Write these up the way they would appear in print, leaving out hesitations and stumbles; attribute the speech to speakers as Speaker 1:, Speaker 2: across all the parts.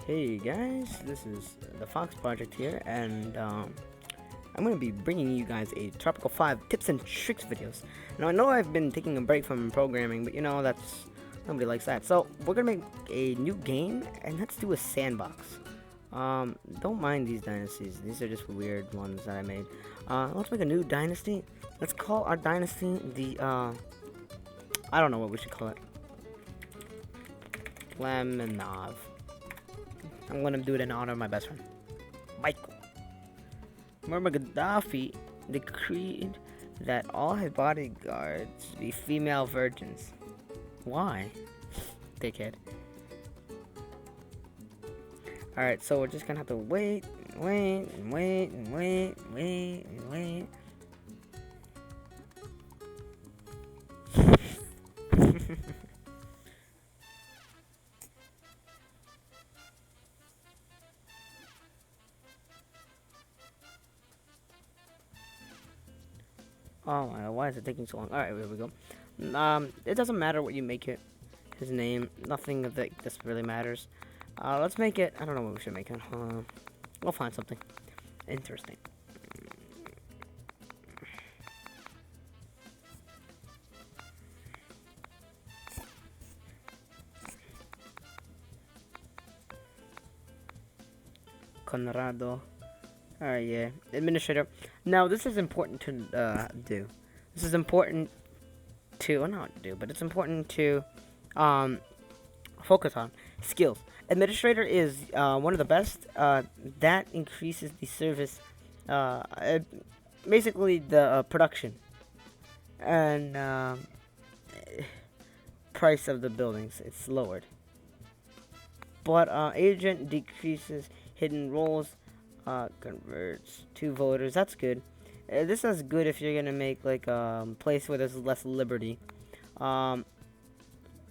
Speaker 1: Hey guys, this is the Fox Project here, and I'm going to be bringing you guys a Tropico 5 tips and tricks videos. Now I know I've been taking a break from programming, but that's nobody likes that. So we're going to make a new game, and let's do a sandbox. Don't mind these dynasties; these are just weird ones that I made. Let's make a new dynasty. Let's call our dynasty the I don't know what we should call it. Lamanov. I'm gonna do it in honor of my best friend, Michael. Muammar Gaddafi decreed that all his bodyguards be female virgins. Why? Dickhead. Alright, so we're just gonna have to wait. Oh my god, why is it taking so long? Alright, here we go. It doesn't matter what you make it. His name, nothing of this really matters. Let's make it, I don't know what we should make it. We'll find something interesting. Conrado. Alright, yeah. Administrator. Now, this is important to do. This is important to, well, not do, but it's important to focus on. Skills. Administrator is one of the best. That increases the service, basically the production and price of the buildings. It's lowered. But agent decreases hidden roles. Converts to voters. That's good. This is good if you're gonna make like a place where there's less liberty.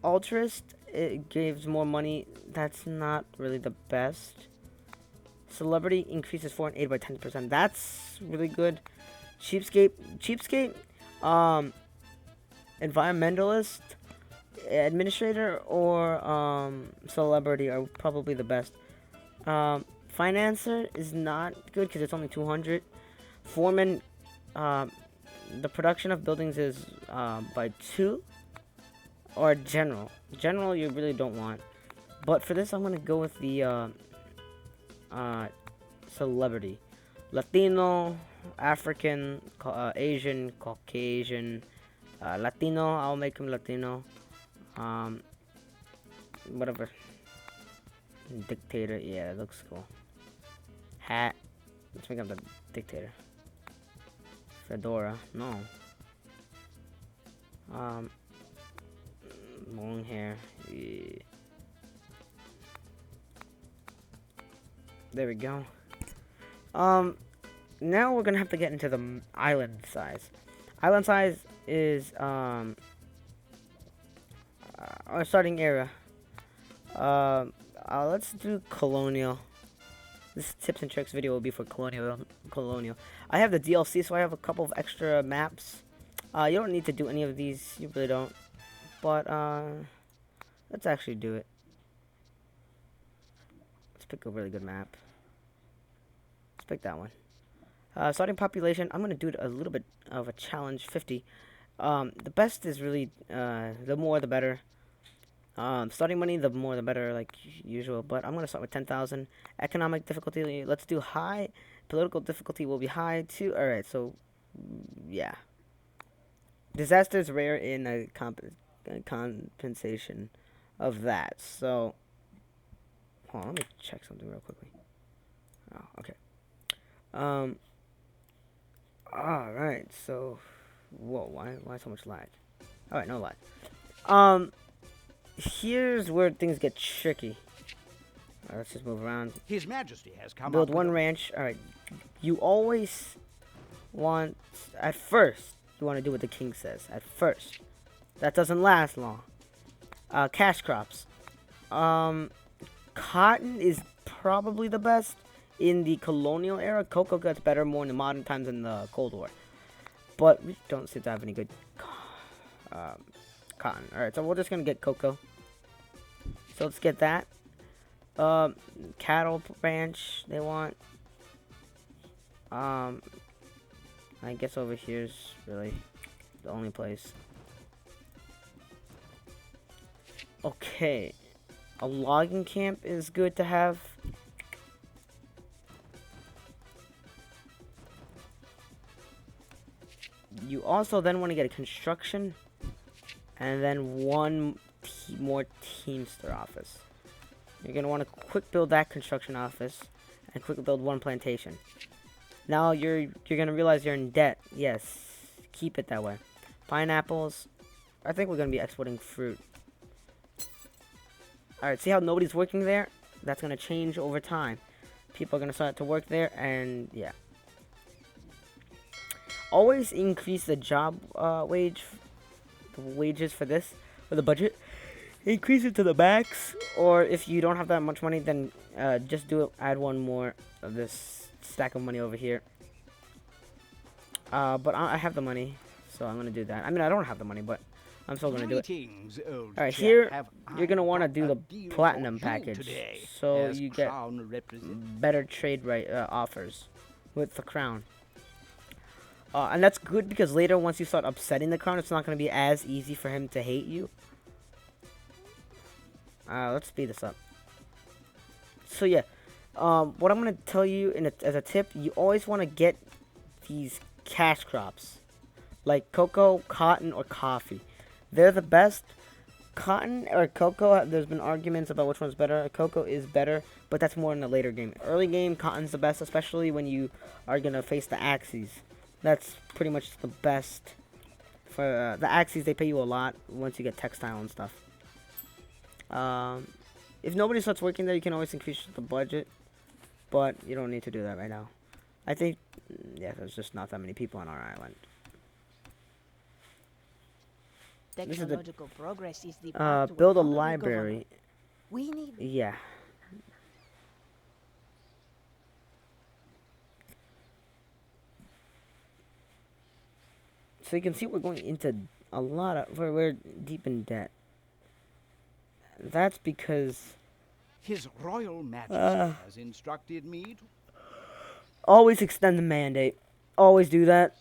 Speaker 1: Altruist, it gives more money. That's not really the best. Celebrity increases foreign aid by 10%. That's really good. Cheapskate. Environmentalist, administrator, or celebrity are probably the best. Financer is not good because it's only 200. Foreman, the production of buildings is by 2. Or general. General you really don't want. But for this I'm going to go with the celebrity. Latino, African, Asian, Caucasian. Latino, I'll make him Latino. Whatever. Dictator, yeah, that looks cool. Hat. Let's make him the dictator. Fedora, no. Long hair. Yeah. There we go. Now we're gonna have to get into the island size. Island size is our starting area. Let's do Colonial. This tips and tricks video will be for Colonial. I have the DLC, so I have a couple of extra maps. You don't need to do any of these. You really don't. But, let's actually do it. Let's pick a really good map. Let's pick that one. Starting population, I'm going to do a little bit of a challenge, 50. The best is really, the more the better. Starting money, the more the better, like usual. But I'm going to start with 10,000. Economic difficulty, let's do high. Political difficulty will be high too. Alright, so, yeah. Disaster is rare in a compensation of that. So, hold on, let me check something real quickly. Oh, okay. Alright, so, whoa, why so much lag? Alright, no lag. Here's where things get tricky. Alright, let's just move around.
Speaker 2: His Majesty has come.
Speaker 1: Build one ranch. Alright, you always want, at first, you want to do what the king says. At first. That doesn't last long. Cash crops. Cotton is probably the best in the colonial era. Cocoa gets better more in the modern times than the Cold War. But we don't seem to have any good cotton. Alright, so we're just going to get cocoa. So let's get that. Cattle ranch they want. I guess over here's really the only place. Okay, a logging camp is good to have. You also then want to get a construction, and then one more Teamster office. You're gonna want to quick build that construction office, and quick build one plantation. Now you're gonna realize you're in debt. Yes, keep it that way. Pineapples. I think we're gonna be exporting fruit. All right, see how nobody's working there? That's gonna change over time. People are gonna start to work there, and yeah. Always increase the job wages for this, for the budget. Increase it to the max, or if you don't have that much money, then just do it. Add one more of this stack of money over here. But I have the money, so I'm gonna do that. I mean, I don't have the money, but I'm still gonna do it. All right, here you're gonna want to do the platinum package, so you get better trade offers with the crown. And that's good because later, once you start upsetting the crown, it's not going to be as easy for him to hate you. Let's speed this up. So yeah, what I'm going to tell you as a tip, you always want to get these cash crops, like cocoa, cotton, or coffee. They're the best. Cotton or cocoa, there's been arguments about which one's better. Cocoa is better, but that's more in the later game. Early game, cotton's the best, especially when you are going to face the axes. That's pretty much the best. For the axes, they pay you a lot once you get textile and stuff. If nobody starts working there, you can always increase the budget, but you don't need to do that right now. I think, yeah, there's just not that many people on our island.
Speaker 2: Technological progress is the
Speaker 1: build a library.
Speaker 2: We need.
Speaker 1: Yeah. So you can see we're going into a lot of... We're deep in debt. That's because...
Speaker 3: His Royal Majesty has instructed me to...
Speaker 1: Always extend the mandate. Always do that.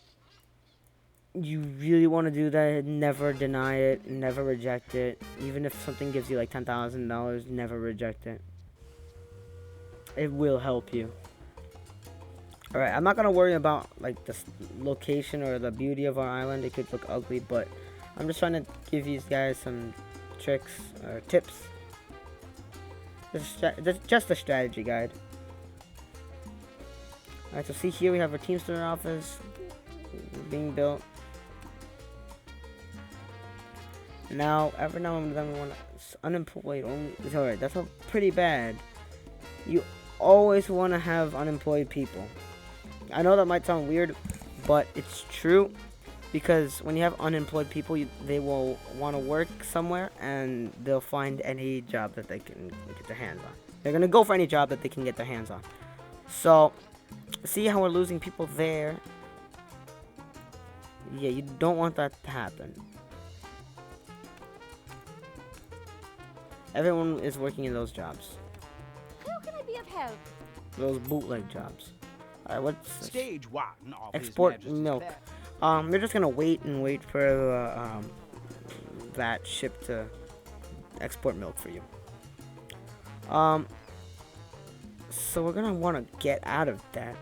Speaker 1: You really want to do that. Never deny it. Never reject it. Even if something gives you like $10,000, never reject it. It will help you. Alright, I'm not going to worry about like the location or the beauty of our island. It could look ugly, but I'm just trying to give you guys some tricks or tips. Just a strategy guide. Alright, so see here we have our Teamster office being built. Now, every now and then we want unemployed only. Alright, that's pretty bad. You always want to have unemployed people. I know that might sound weird, but it's true, because when you have unemployed people, they will want to work somewhere, and they'll find any job that they can get their hands on. They're going to go for any job that they can get their hands on. So, see how we're losing people there? Yeah, you don't want that to happen. Everyone is working in those jobs.
Speaker 2: How can I be of help?
Speaker 1: Those bootleg jobs. Alright, what's
Speaker 3: Stage 1 of
Speaker 1: export milk? We're just gonna wait for that ship to export milk for you. So we're gonna want to get out of that.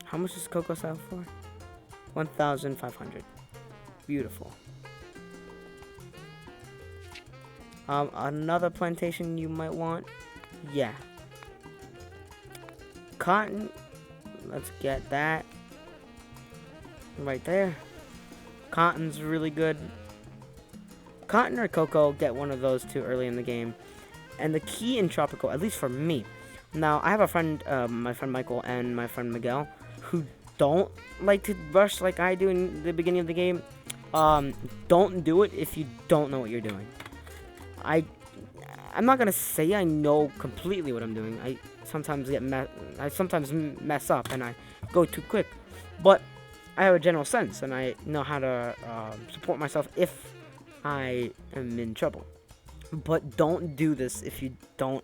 Speaker 1: How much does cocoa sell for? 1,500. Beautiful. Another plantation you might want. Yeah. Cotton. Let's get that. Right there. Cotton's really good. Cotton or cocoa, get one of those two early in the game. And the key in Tropico, at least for me. Now, I have a friend, my friend Michael and my friend Miguel, who don't like to rush like I do in the beginning of the game. Don't do it if you don't know what you're doing. I'm not gonna say I know completely what I'm doing. I sometimes mess up and I go too quick. But I have a general sense, and I know how to support myself if I am in trouble. But don't do this if you don't.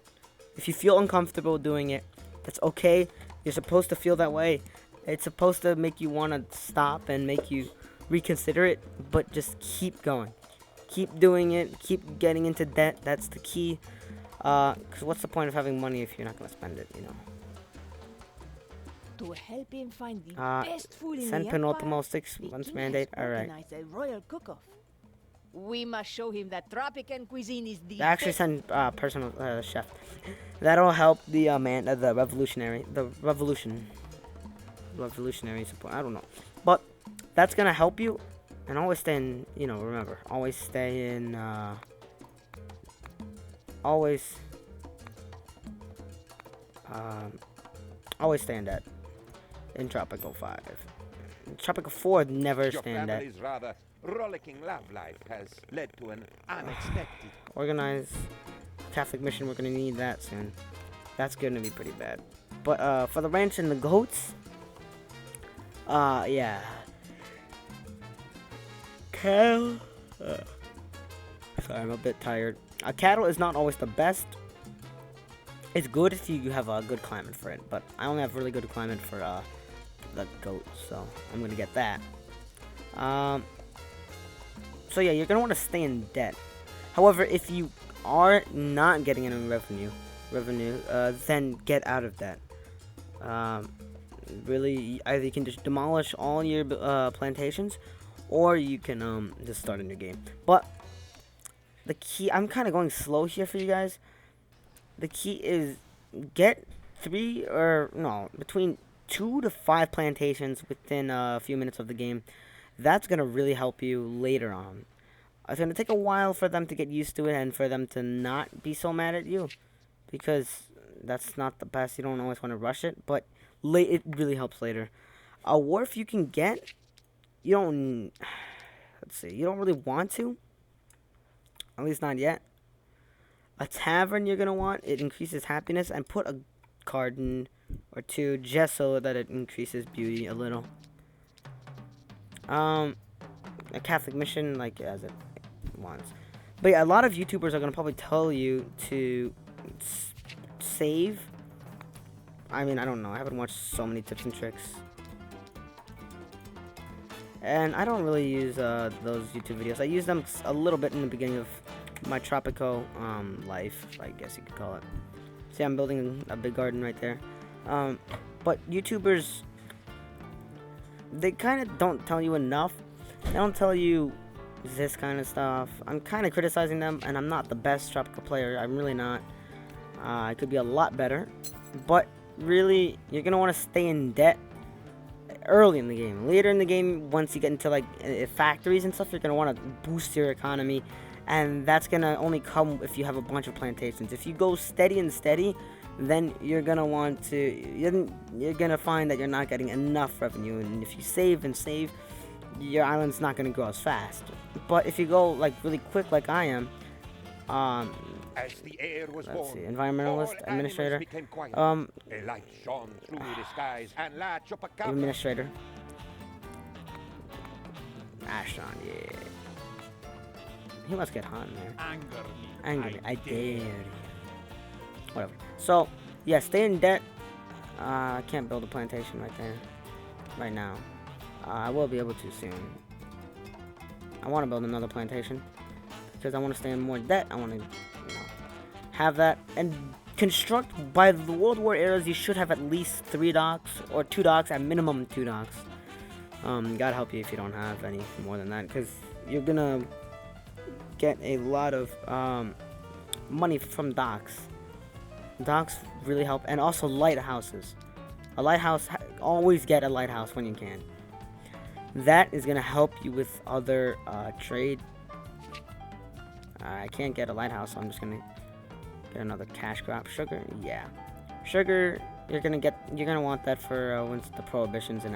Speaker 1: If you feel uncomfortable doing it, that's okay. You're supposed to feel that way. It's supposed to make you want to stop and make you reconsider it. But just keep going. Keep doing it. Keep getting into debt. That's the key. Because what's the point of having money if you're not going to spend it, you know?
Speaker 2: To help him find the best food in
Speaker 1: Send
Speaker 2: the
Speaker 1: penultimo
Speaker 2: empire,
Speaker 1: 6
Speaker 2: the
Speaker 1: months
Speaker 2: king
Speaker 1: mandate.
Speaker 2: has
Speaker 1: Alright.
Speaker 2: organized a royal cook-off. We must show him that Tropican cuisine is the
Speaker 1: Actually
Speaker 2: best.
Speaker 1: send personal chef. That'll help the the revolutionary support. I don't know, but that's gonna help you. And always stay in, you know, remember, always stay in, always stay in debt. In Tropico 5. In Tropico 4, never
Speaker 4: Your
Speaker 1: stay in debt.
Speaker 4: family's rather rollicking love life has led to an unexpected.
Speaker 1: Organize Catholic mission, we're gonna need that soon. That's gonna be pretty bad. But for the ranch and the goats, yeah. Cattle. Sorry, I'm a bit tired. Cattle is not always the best. It's good if you have a good climate for it, but I only have really good climate for the goats, so I'm gonna get that. So yeah, you're gonna want to stay in debt. However, if you are not getting any revenue, then get out of debt. Really, either you can just demolish all your plantations, or you can just start a new game. But the key, I'm kind of going slow here for you guys. The key is get between 2 to 5 plantations within a few minutes of the game. That's gonna really help you later on. It's gonna take a while for them to get used to it and for them to not be so mad at you, because that's not the best. You don't always want to rush it, but it really helps later. A wharf you can get, you don't. Let's see, you don't really want to. At least not yet. A tavern you're gonna want. It increases happiness, and put a garden or 2 just so that it increases beauty a little. A Catholic mission, like as it wants. But yeah, a lot of YouTubers are gonna probably tell you to save. I mean, I don't know. I haven't watched so many tips and tricks. And I don't really use those YouTube videos. I use them a little bit in the beginning of my Tropico life, I guess you could call it. See, I'm building a big garden right there. But YouTubers, they kind of don't tell you enough. They don't tell you this kind of stuff. I'm kind of criticizing them, and I'm not the best Tropico player. I'm really not. I could be a lot better. But really, you're going to want to stay in debt early in the game. Later in the game, once you get into like factories and stuff, you're going to want to boost your economy. And that's going to only come if you have a bunch of plantations. If you go steady and steady, then you're going to want to, you're going to find that you're not getting enough revenue. And if you save and save, your island's not going to grow as fast. But if you go like really quick like I am,
Speaker 4: As the air was
Speaker 1: let's
Speaker 4: born,
Speaker 1: see, environmentalist,
Speaker 4: all
Speaker 1: administrator,
Speaker 4: animals became quiet. A light shone through the skies, and La Chupacabra
Speaker 1: administrator, Ashton, yeah. He must get hot in there. Anger, I dare you. Whatever. So, yeah, stay in debt. I can't build a plantation right there, right now. I will be able to soon. I want to build another plantation because I want to stay in more debt. I want to, have that and construct. By the World War eras, you should have at least 3 docks or 2 docks, at minimum 2 docks. God help you if you don't have any more than that, because you're gonna get a lot of money from docks. Docks really help, and also lighthouses. A lighthouse, always get a lighthouse when you can. That is gonna help you with other trade. I can't get a lighthouse, so I'm just gonna get another cash crop. Sugar, yeah, sugar. You're gonna want that for once the prohibitions in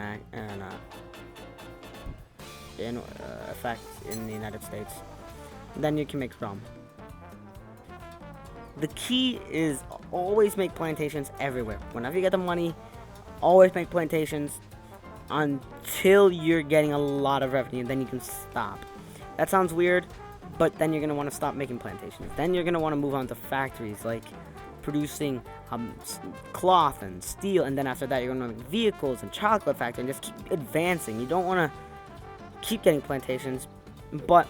Speaker 1: effect in the United States. Then you can make rum. The key is always make plantations everywhere. Whenever you get the money, always make plantations. until you're getting a lot of revenue. Then you can stop. That sounds weird, but then you're gonna want to stop making plantations. Then you're gonna want to move on to factories like producing cloth and steel, and then after that you're gonna make vehicles and chocolate factory, and just keep advancing. You don't want to keep getting plantations, but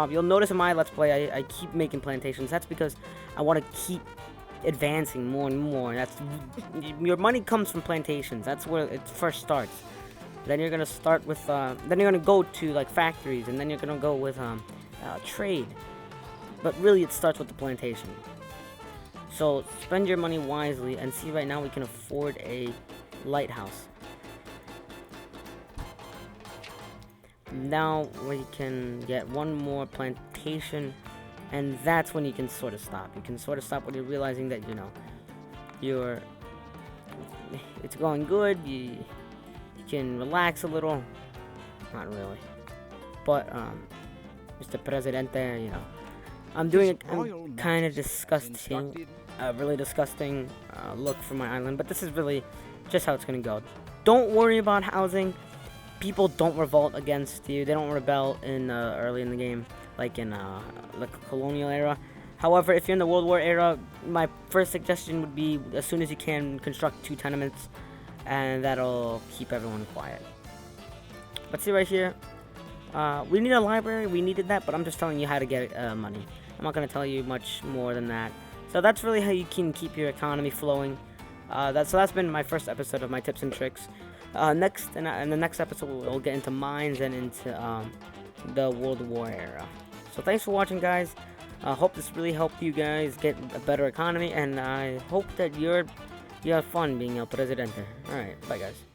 Speaker 1: you'll notice in my Let's Play I keep making plantations. That's because I want to keep advancing more and more. That's your money comes from plantations. That's where it first starts. Then you're gonna start with then you're gonna go to like factories, and then you're gonna go with trade. But really it starts with the plantation. So spend your money wisely, and see, right now we can afford a lighthouse. Now we can get one more plantation, and that's when you can sort of stop. You can sort of stop when you're realizing that, you know, it's going good. You can relax a little. Not really. But Mr. Presidente, you know, I'm kind of disgusting, really disgusting look for my island, but this is really just how it's gonna go. Don't worry about housing. People don't revolt against you. They don't rebel in early in the game, like in the Colonial era. However, if you're in the World War era, my first suggestion would be, as soon as you can, construct 2 tenements, and that'll keep everyone quiet. But see right here, we need a library. We needed that, but I'm just telling you how to get money. I'm not going to tell you much more than that. So that's really how you can keep your economy flowing. So that's been my first episode of my tips and tricks. In the next episode, we'll get into mines and into the World War era. So thanks for watching, guys. I hope this really helped you guys get a better economy, and I hope that you have fun being El Presidente. Alright, bye guys.